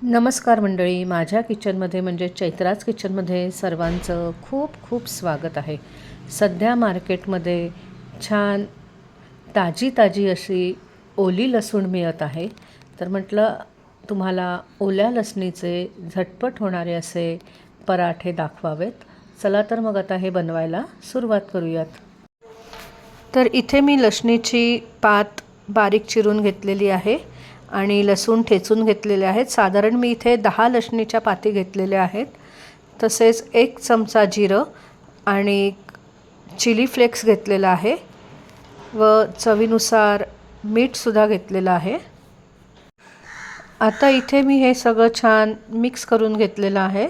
नमस्कार मंडळी, माझ्या किचनमध्ये म्हणजे चैत्राज किचनमध्ये सर्वांचं खूप खूप स्वागत आहे. सध्या मार्केटमध्ये छान ताजी ताजी अशी ओली लसूण मिळत आहे. तर म्हटलं तुम्हाला ओल्या लसणीचे झटपट होणारे असे पराठे दाखवावेत. चला तर मग आता हे बनवायला सुरुवात करूयात. तर इथे मी लसणीची पात बारीक चिरून घेतलेली आहे आणि लसूण ठेचून घेतलेले आहेत. साधारण मी इथे 10 लसणीच्या पाती घेतलेल्या आहेत. तसेच 1 चमचा जिरं आणि चिली फ्लेक्स घेतलेला आहे व चवीनुसार मीठसुद्धा घेतलेलं आहे. आता इथे मी हे सगळं छान मिक्स करून घेतलेलं आहे.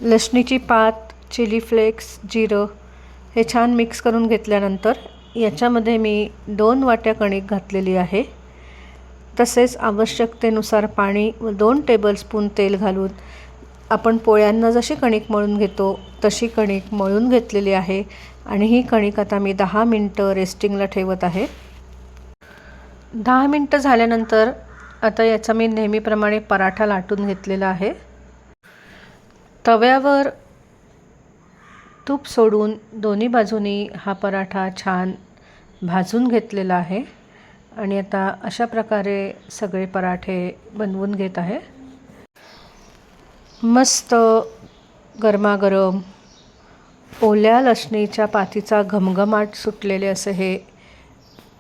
लसणीची पात, चिली फ्लेक्स, जिरं हे छान मिक्स करून घेतल्यानंतर याच्यामध्ये मी 2 वाट्या कणिक घातलेली आहे. तसेच आवश्यकतेनुसार पाणी व 2 टेबलस्पून तेल घालून आपण पोळ्यांना जशी कणिक मळून घेतो तशी कणिक मळून घेतलेली आहे आणि ही कणिक आता मी 10 मिनटं रेस्टिंगला ठेवत आहे. 10 मिनटं झाल्यानंतर आता याचा मी नेहमीप्रमाणे पराठा लाटून घेतलेला आहे. तव्यावर तूप सोडून दोन्ही बाजूनी हा पराठा छान भाजून घेतलेला आहे आणि आता अशा प्रकारे सगळे पराठे बनवून घेत आहे. मस्त गरमागरम ओल्या लसणीच्या पातीचा घमघमाट सुटलेले असे हे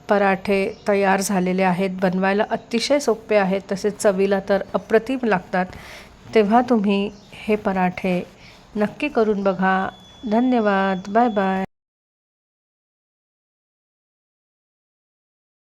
पराठे तयार झालेले आहेत. बनवायला अतिशय सोपे आहेत, तसेच चवीला तर अप्रतिम लागतात. तेव्हा तुम्ही हे पराठे नक्की करून बघा. धन्यवाद. Bye bye.